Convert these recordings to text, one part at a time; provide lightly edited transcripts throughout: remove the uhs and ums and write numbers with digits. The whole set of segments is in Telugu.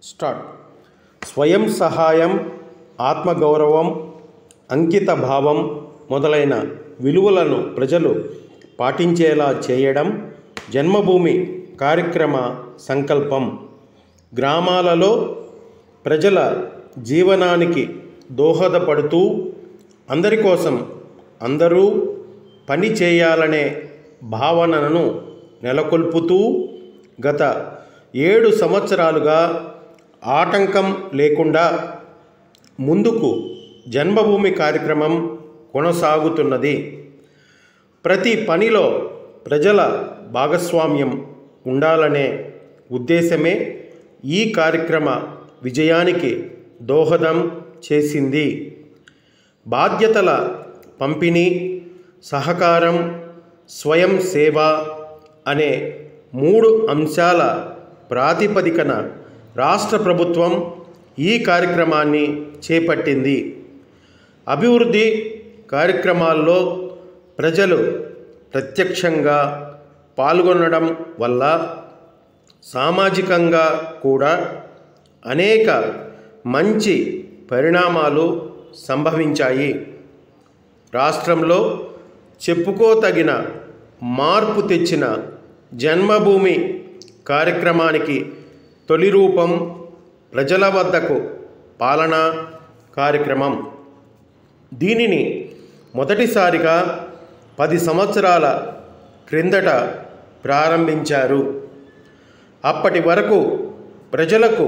స్టార్ట్. స్వయం సహాయం, ఆత్మగౌరవం, అంకిత భావం మొదలైన విలువలను ప్రజలు పాటించేలా చేయడం జన్మభూమి కార్యక్రమ సంకల్పం. గ్రామాలలో ప్రజల జీవనానికి దోహదపడుతూ అందరి కోసం అందరూ పని చేయాలనే భావనను నెలకొల్పుతూ గత 7 సంవత్సరాలుగా ఆటంకం లేకుండా ముందుకు జన్మభూమి కార్యక్రమం కొనసాగుతున్నది. ప్రతి పనిలో ప్రజల భాగస్వామ్యం ఉండాలనే ఉద్దేశమే ఈ కార్యక్రమ విజయానికి దోహదం చేసింది. బాధ్యతల పంపిణీ, సహకారం, స్వయం సేవ అనే 3 అంశాల ప్రాతిపదికన రాష్ట్ర ప్రభుత్వం ఈ కార్యక్రమాన్ని చేపట్టింది. అభివృద్ధి కార్యక్రమాల్లో ప్రజలు ప్రత్యక్షంగా పాల్గొనడం వల్ల సామాజికంగా కూడా అనేక మంచి పరిణామాలు సంభవించాయి. రాష్ట్రంలో చెప్పుకోతగిన మార్పు తెచ్చిన జన్మభూమి కార్యక్రమానికి తొలి రూపం ప్రజల వద్దకు పాలన కార్యక్రమం. దీనిని మొదటిసారిగా 10 సంవత్సరాల క్రిందట ప్రారంభించారు. అప్పటి వరకు ప్రజలకు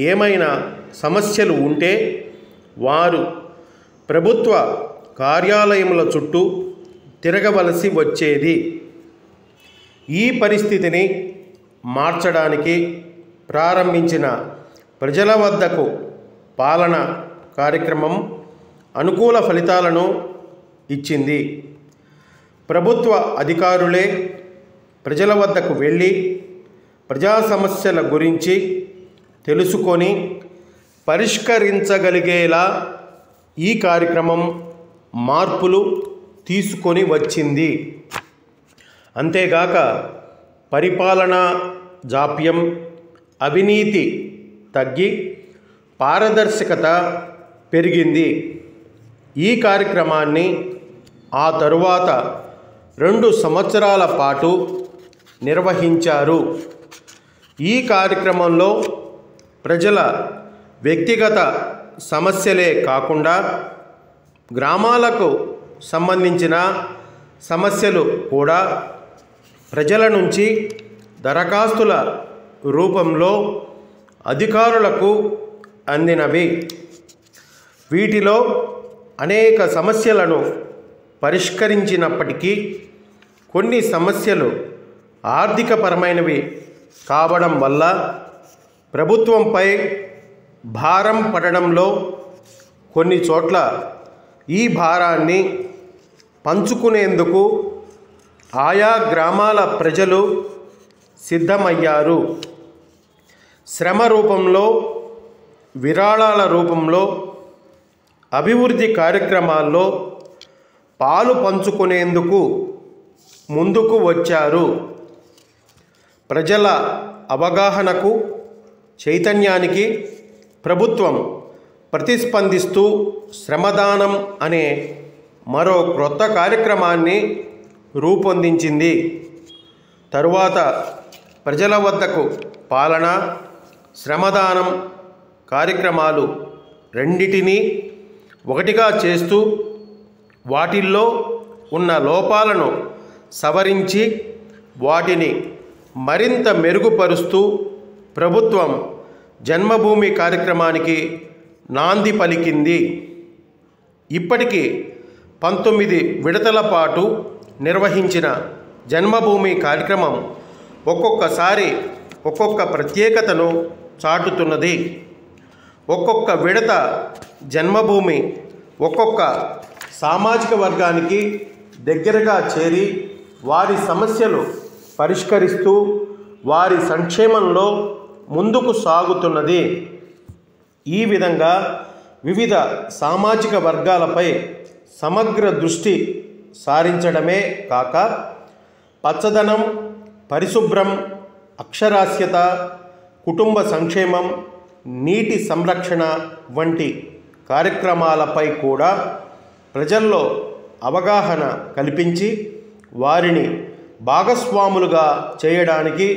ఏమైనా సమస్యలు ఉంటే వారు ప్రభుత్వ కార్యాలయముల చుట్టూ తిరగవలసి వచ్చేది. ఈ పరిస్థితిని మార్చడానికి ప్రారంభించిన ప్రజల వద్దకు పాలన కార్యక్రమం అనుకూల ఫలితాలను ఇచ్చింది. ప్రభుత్వ అధికారులే ప్రజల వద్దకు వెళ్ళి ప్రజా సమస్యల గురించి తెలుసుకొని పరిష్కరించగలిగేలా ఈ కార్యక్రమం మార్పులు తీసుకొని వచ్చింది. అంతేగాక పరిపాలనా జాప్యం, అవినీతి తగ్గి పారదర్శకత పెరిగింది. ఈ కార్యక్రమాన్ని ఆ తరువాత 2 సంవత్సరాల పాటు నిర్వహించారు. ఈ కార్యక్రమంలో ప్రజల వ్యక్తిగత సమస్యలే కాకుండా గ్రామాలకు సంబంధించిన సమస్యలు కూడా ప్రజల నుంచి దరఖాస్తుల రూపంలో అధికారులకు అందినవి. వీటిలో అనేక సమస్యలను పరిష్కరించినప్పటికీ కొన్ని సమస్యలు ఆర్థికపరమైనవి కావడం వల్ల ప్రభుత్వంపై భారం పడడంలో కొన్ని చోట్ల ఈ భారాన్ని పంచుకునేందుకు ఆయా గ్రామాల ప్రజలు సిద్ధమయ్యారు. శ్రమ రూపంలో, విరాళాల రూపంలో అభివృద్ధి కార్యక్రమాల్లో పాలు పంచుకునేందుకు ముందుకు వచ్చారు. ప్రజల అవగాహనకు, చైతన్యానికి ప్రభుత్వం ప్రతిస్పందిస్తూ శ్రమదానం అనే మరో క్రొత్త కార్యక్రమాన్ని రూపొందించింది. తరువాత ప్రజల వద్దకు పాలన, శ్రమదానం కార్యక్రమాలు రెండిటినీ ఒకటిగా చేస్తూ వాటిల్లో ఉన్న లోపాలను సవరించి వాటిని మరింత మెరుగుపరుస్తూ ప్రభుత్వం జన్మభూమి కార్యక్రమానికి నాంది పలికింది. ఇప్పటికీ 19 విడతల పాటు నిర్వహించిన జన్మభూమి కార్యక్రమం ఒక్కొక్కసారి ఒక్కొక్క ప్రత్యేకతను చాటుతున్నది. ఒక్కొక్క విడత జన్మభూమి ఒక్కొక్క సామాజిక వర్గానికి దగ్గరగా చేరి వారి సమస్యలు పరిష్కరిస్తూ వారి సంక్షేమంలో ముందుకు సాగుతున్నది. ఈ విధంగా వివిధ సామాజిక వర్గాలపై సమగ్ర దృష్టి సారించడమే కాక పచ్చదనం, పరిశుభ్రం, అక్షరాస్యత, కుటుంబ సంక్షేమం, నీటి సంరక్షణ వంటి కార్యక్రమాలపై కూడా ప్రజల్లో అవగాహన కల్పించి వారిని భాగస్వాములుగా చేయడానికి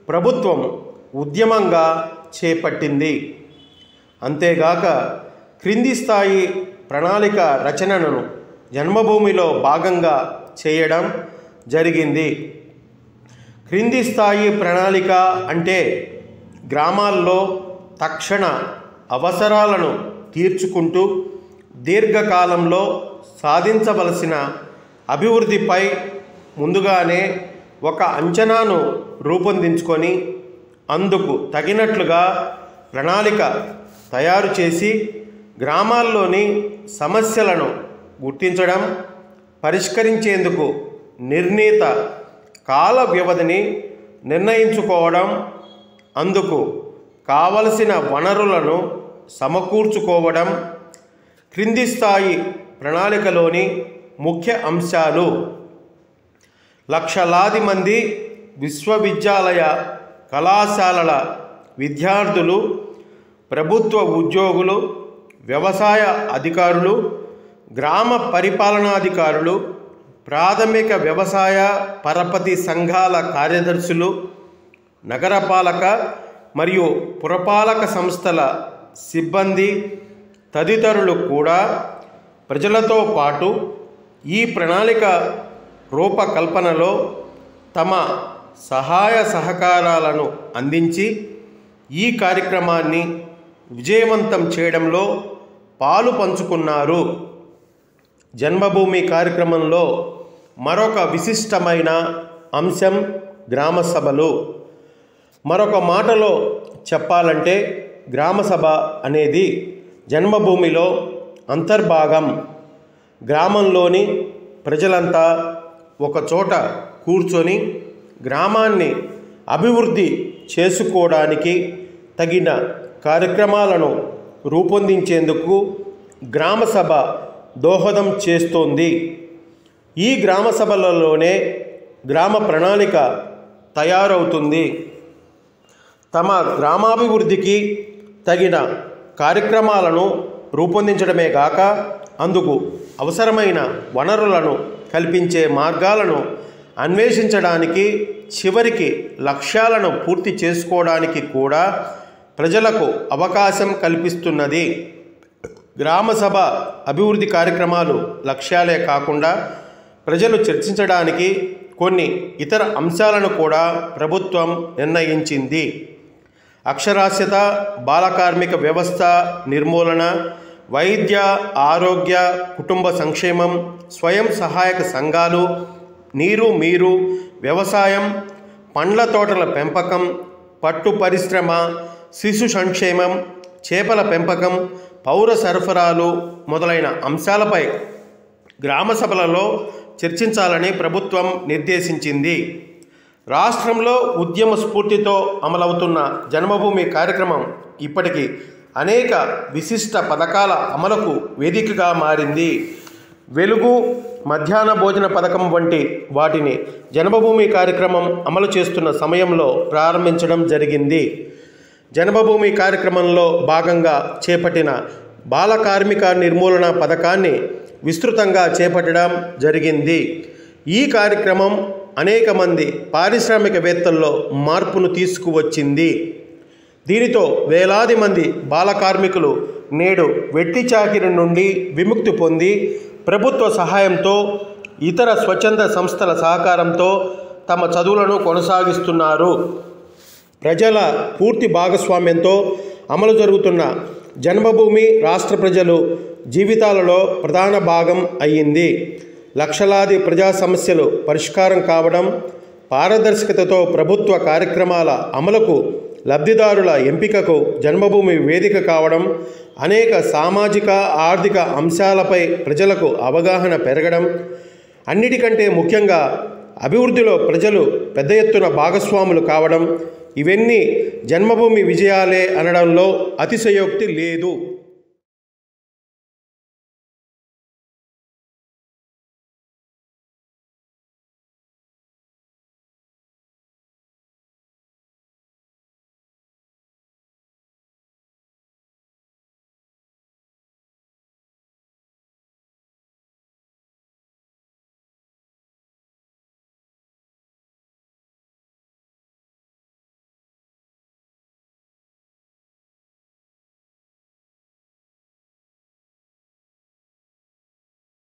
ప్రభుత్వం ఉద్యమంగా చేపట్టింది. అంతేగాక క్రింది స్థాయి ప్రణాళిక రచనను జన్మభూమిలో భాగంగా చేయడం జరిగింది. క్రింది స్థాయి ప్రణాళిక అంటే గ్రామాల్లో తక్షణ అవసరాలను తీర్చుకుంటూ దీర్ఘకాలంలో సాధించవలసిన అభివృద్ధిపై ముందుగానే ఒక అంచనాను రూపొందించుకొని అందుకు తగినట్లుగా ప్రణాళిక తయారు చేసి గ్రామాల్లోని సమస్యలను గుర్తించడం, పరిష్కరించేందుకు నిర్ణీత కాల వ్యవధిని నిర్ణయించుకోవడం, అందుకు కావలసిన వనరులను సమకూర్చుకోవడం క్రింది స్థాయి ప్రణాళికలోని ముఖ్య అంశాలు. లక్షలాది మంది విశ్వవిద్యాలయ కళాశాలల విద్యార్థులు, ప్రభుత్వ ఉద్యోగులు, వ్యవసాయ అధికారులు, గ్రామ పరిపాలనాధికారులు, ప్రాథమిక వ్యవసాయ పరపతి సంఘాల కార్యదర్శులు, నగరపాలక మరియు పురపాలక సంస్థల సిబ్బంది తదితరులు కూడా ప్రజలతో పాటు ఈ ప్రణాళిక రూపకల్పనలో తమ సహాయ సహకారాలను అందించి ఈ కార్యక్రమాన్ని విజయవంతం చేయడంలో పాలు పంచుకున్నారు. జన్మభూమి కార్యక్రమంలో మరొక విశిష్టమైన అంశం గ్రామ సభలు. మరొక మాటలో చెప్పాలంటే గ్రామసభ అనేది జన్మభూమిలో అంతర్భాగం. గ్రామంలోని ప్రజలంతా ఒకచోట కూర్చొని గ్రామాన్ని అభివృద్ధి చేసుకోవడానికి తగిన కార్యక్రమాలను రూపొందించేందుకు గ్రామసభ దోహదం చేస్తోంది. ఈ గ్రామసభలలోనే గ్రామ ప్రణాళిక తయారవుతుంది. తమ గ్రామాభివృద్ధికి తగిన కార్యక్రమాలను రూపొందించడమే కాక అందుకు అవసరమైన వనరులను కల్పించే మార్గాలను అన్వేషించడానికి, చివరికి లక్ష్యాలను పూర్తి చేసుకోవడానికి కూడా ప్రజలకు అవకాశం కల్పిస్తున్నది. గ్రామసభ అభివృద్ధి కార్యక్రమాలు లక్ష్యాలే కాకుండా ప్రజలు చర్చించడానికి కొన్ని ఇతర అంశాలను కూడా ప్రభుత్వం నిర్ణయించింది. అక్షరాస్యత, బాలకార్మిక వ్యవస్థ నిర్మూలన, వైద్య, ఆరోగ్య, కుటుంబ సంక్షేమం, స్వయం సహాయక సంఘాలు, నీరు మీరు, వ్యవసాయం, పండ్ల తోటల పెంపకం, పట్టు పరిశ్రమ, శిశు సంక్షేమం, చేపల పెంపకం, పౌర సరఫరాలు మొదలైన అంశాలపై గ్రామ సభలలో చర్చించాలని ప్రభుత్వం నిర్దేశించింది. రాష్ట్రంలో ఉద్యమ స్ఫూర్తితో అమలవుతున్న జన్మభూమి కార్యక్రమం ఇప్పటికీ అనేక విశిష్ట పథకాల అమలుకు వేదికగా మారింది. వెలుగు, మధ్యాహ్న భోజన పథకం వంటి వాటిని జన్మభూమి కార్యక్రమం అమలు చేస్తున్న సమయంలో ప్రారంభించడం జరిగింది. జన్మభూమి కార్యక్రమంలో భాగంగా చేపట్టిన బాల కార్మిక నిర్మూలన పథకాన్ని విస్తృతంగా చేపట్టడం జరిగింది. ఈ కార్యక్రమం అనేక మంది పారిశ్రామికవేత్తల్లో మార్పును తీసుకువచ్చింది. దీనితో వేలాది మంది బాల కార్మికులు నేడు వెట్టి చాకిరి నుండి విముక్తి పొంది ప్రభుత్వ సహాయంతో, ఇతర స్వచ్ఛంద సంస్థల సహకారంతో తమ చదువులను కొనసాగిస్తున్నారు. ప్రజల పూర్తి భాగస్వామ్యంతో అమలు జరుగుతున్న జన్మభూమి రాష్ట్ర ప్రజలు జీవితాలలో ప్రధాన భాగం అయ్యింది. లక్షలాది ప్రజా సమస్యలు పరిష్కారం కావడం, పారదర్శకతతో ప్రభుత్వ కార్యక్రమాల అమలుకు, లబ్ధిదారుల ఎంపికకు జన్మభూమి వేదిక కావడం, అనేక సామాజిక ఆర్థిక అంశాలపై ప్రజలకు అవగాహన పెరగడం, అన్నిటికంటే ముఖ్యంగా అభివృద్ధిలో ప్రజలు పెద్ద ఎత్తున భాగస్వాములు కావడం, ఇవన్నీ జన్మభూమి విజయాలే అనడంలో అతిశయోక్తి లేదు.